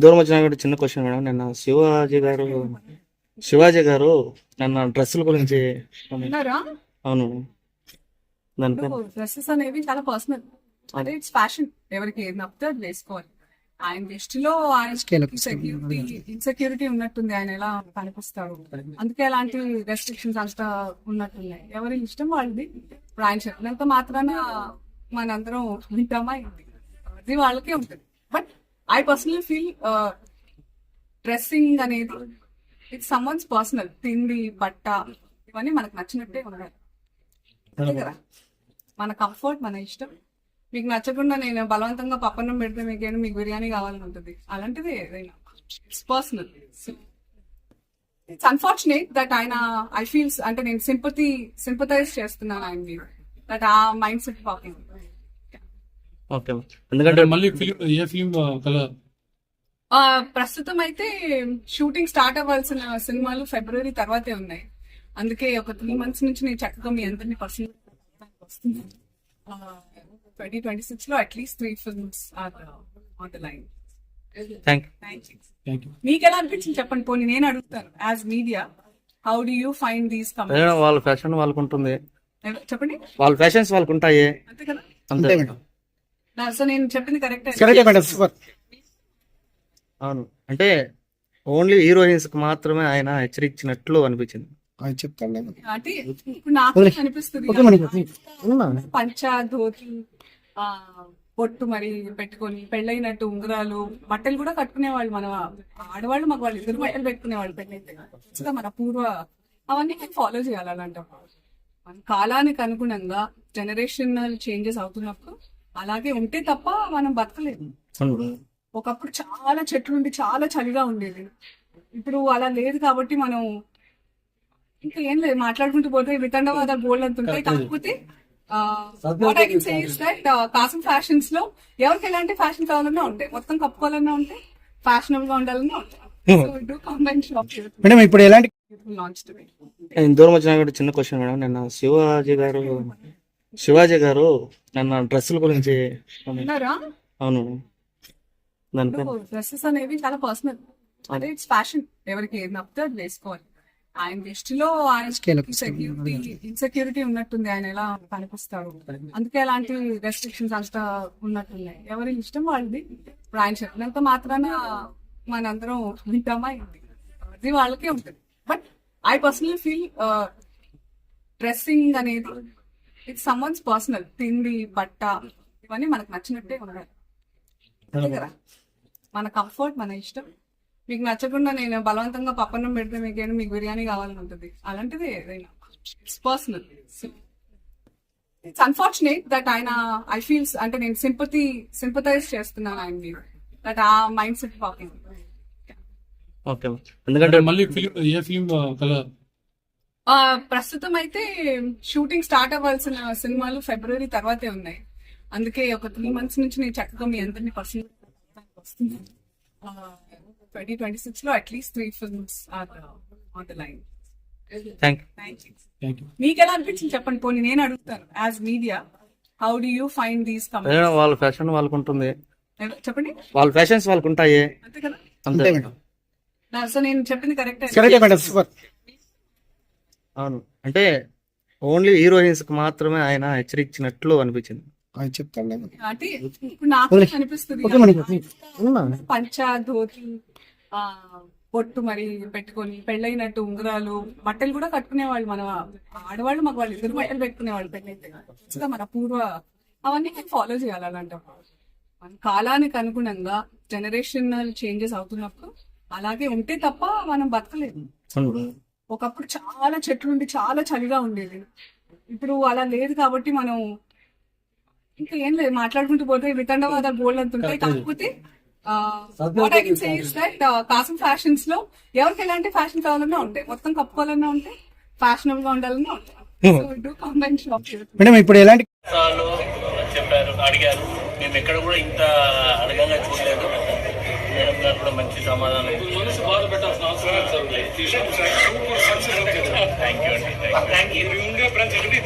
దూరం వచ్చిన చిన్న క్వశ్చన్ మేడం. నిన్న శివాజీ గారు నిన్న డ్రెస్సుల గురించి అవును డ్రెస్సెస్ అనేవి చాలా పర్సనల్, అంటే ఇట్స్ ఫ్యాషన్. ఎవరికి ఏది నప్పితే అది వేసుకోవాలి. ఆయన దృష్టిలో ఆయన ఇన్సెక్యూరిటీ ఉన్నట్టుంది, ఆయన ఎలా కనిపిస్తాడు, అందుకే అలాంటి రెస్ట్రిక్షన్స్ అంతా ఉన్నట్టున్నాయి. ఎవరి ఇష్టం వాళ్ళది. ఇప్పుడు ఆయన చెప్పినంత మాత్రాన మనందరం వింటామా, అది వాళ్ళకే ఉంటుంది. But I personally feel dressing అనేది ఇట్స్ సమ్వన్స్ పర్సనల్. తిండి, బట్ట ఇవన్నీ మనకు నచ్చినట్టే ఉండాలి కదా. మన కంఫర్ట్, మన ఇష్టం. మీకు నచ్చకుండా నేను బలవంతంగా పప్పన్నం పెడితే మీకు బిర్యానీ కావాలని ఉంటుంది. అలాంటిది ఏదైనా it's personal. It's unfortunate that ఆయన ఐ ఫీల్స్ అంటే నేను సింపథైజ్ చేస్తున్నాను ఆయన మీద, దట్ ఆ మైండ్ సెట్ పాకింగ్. ఎందుకంటే మళ్ళీ ఏ ఫిల్మ్ ప్రస్తుతం అయితే షూటింగ్ స్టార్ట్ అవ్వాల్సిన సినిమాలు ఫిబ్రవరి తర్వాతే ఉన్నాయి. అందుకే ఒక 3 months నుంచి నేను చక్కగా మీ అందరినీ పర్సనల్ వస్తున్నాను. 2026 లో at least 3 films are on the line. మీకు ఎలా అనిపించింది చెప్పండి. పోనీ నేను అడుగుతాను, as media, how do you find these comments? వాళ్ళ ఫ్యాషన్ వాళ్ళకు ఉంటుంది, చెప్పండి. వాళ్ళ ఫ్యాషన్స్ వాళ్ళకు ఉంటాయి, అంతే కదా. అంతే మేడం. సో నేను చెప్పింది కరెక్ట్. అవును, అంటే ఓన్లీ హీరోయిన్స్ కి మాత్రమే ఆయన హెచ్చరించినట్లు అనిపించింది. అంటే ఇప్పుడు నాకు అనిపిస్తుంది పంచా, ధోతి, పొట్టు మరి పెట్టుకొని పెళ్ళైనట్టు ఉంగరాలు, బట్టలు కూడా కట్టుకునేవాళ్ళు. మన ఆడవాళ్ళు మగ వాళ్ళు ఇద్దరు బట్టలు పెట్టుకునేవాళ్ళు పెళ్ళైతే. మన పూర్వ అవన్నీ ఫాలో చేయాలి. అలాంటప్పుడు మన కాలానికి అనుగుణంగా జనరేషనల్ చేంజెస్ అవుతున్నప్పుడు అలాగే ఉంటే తప్ప మనం బతకలేదు. ఒకప్పుడు చాలా చెట్లుండి చాలా చలిగా ఉండేది, ఇప్పుడు అలా లేదు. కాబట్టి మనం ఇంకా ఏం లేదు, మాట్లాడుకుంటూ పోతే వితండవాదాలు బోల్డ్ అంతుంటాయి. కాకపోతే what I can say is that Kasam fashions లో ఎవరికి ఎలాంటి ఫ్యాషన్ కావాలన్నా ఉంటాయి, మొత్తం కప్పుకోవాలన్నా ఉంటాయి, ఫ్యాషనబుల్ గా ఉండాలన్నా ఉంటాయి. ఇప్పుడు ఎలాంటి దూరం వచ్చిన చిన్న క్వశ్చన్ మేడం. నిన్న శివాజీ గారు నిన్న డ్రెస్సుల గురించి అవును డ్రెస్సెస్ అనేవి చాలా పర్సనల్, అంటే ఇట్స్ ఫ్యాషన్. ఎవరికి ఏది నప్పితే అది వేసుకోవాలి. ఆయన దృష్టిలో ఆయన ఇన్సెక్యూరిటీ ఉన్నట్టుంది, ఆయన ఎలా కనిపిస్తాడు, అందుకే అలాంటి రెస్ట్రిక్షన్స్ అంతా ఉన్నట్టున్నాయి. ఎవరి ఇష్టం వాళ్ళది. ఇప్పుడు ఆయన చెప్పినంత మాత్రాన మనందరం వింటామా, అది వాళ్ళకే ఉంటుంది. But I personally feel dressing అనేది ఇట్స్ సమ్వన్స్ పర్సనల్. తిండి, బట్ట ఇవన్నీ మనకు నచ్చినట్టే ఉండాలి కదా. మన కంఫర్ట్, మన ఇష్టం. మీకు నచ్చకుండా నేను బలవంతంగా పప్పన్నం పెడితే మీకు బిర్యానీ కావాలని ఉంటుంది. అలాంటిది ఏదైనా it's personal. It's unfortunate that ఆయన ఐ ఫీల్స్ అంటే నేను సింపథైజ్ చేస్తున్నాను ఆయన మీద, దట్ ఆ మైండ్ సెట్ పాకింగ్. ఎందుకంటే మళ్ళీ ఏ ఫిల్మ్ ప్రస్తుతం అయితే షూటింగ్ స్టార్ట్ అవ్వాల్సిన సినిమాలు ఫిబ్రవరి తర్వాతే ఉన్నాయి. అందుకే ఒక 3 months నుంచి నేను చక్కగా మీ అందరినీ పర్సనల్ వస్తున్నాను. 2026 లో at least 3 films are on the line. మీకు ఎలా అనిపించింది చెప్పండి. పోనీ నేను అడుగుతాను, as media, how do you find these comments? వాళ్ళ ఫ్యాషన్ వాళ్ళకు ఉంటుంది, చెప్పండి. వాళ్ళ ఫ్యాషన్స్ వాళ్ళకు ఉంటాయి, అంతే కదా. అంతే మేడం. సో నేను చెప్పింది కరెక్ట్. అవును, అంటే ఓన్లీ హీరోయిన్స్ కి మాత్రమే ఆయన హెచ్చరించినట్లు అనిపించింది. అంటే ఇప్పుడు నాకు అనిపిస్తుంది పంచా, ధోతి, పొట్టు మరి పెట్టుకొని పెళ్ళైనట్టు ఉంగరాలు, బట్టలు కూడా కట్టుకునేవాళ్ళు. మన ఆడవాళ్ళు మగ వాళ్ళు ఇద్దరు బట్టలు పెట్టుకునేవాళ్ళు పెళ్ళైతే. మన పూర్వ అవన్నీ ఫాలో చేయాలి. అలాంటప్పుడు మన కాలానికి అనుగుణంగా జనరేషనల్ చేంజెస్ అవుతున్నప్పుడు అలాగే ఉంటే తప్ప మనం బతకలేదు. ఒకప్పుడు చాలా చెట్లుండి చాలా చలిగా ఉండేది, ఇప్పుడు అలా లేదు. కాబట్టి మనం ఇంకా ఏం లేదు, మాట్లాడుకుంటూ పోతే వితండవాదాలు బోల్డ్ అంతుంటాయి. కాకపోతే what I can say is that Kasam fashions లో ఎవరికి ఎలాంటి ఫ్యాషన్ కావాలన్నా ఉంటాయి, మొత్తం కప్పుకోవాలన్నా ఉంటాయి, ఫ్యాషనబుల్ గా ఉండాలన్నా ఉంటాయి. ఇప్పుడు ఎలాంటి చెప్పారు, అడిగారు. మేము ఎక్కడ కూడా ఇంత అడగంగా చూడలేదు. మేడం గారు కూడా మంచి సమాధానం మనసు బాధ పెట్టాల్సిన అవసరం లేదు సార్ థ్యాంక్ యూ అండి ఉండే బ్రాంచ్ ఒకటి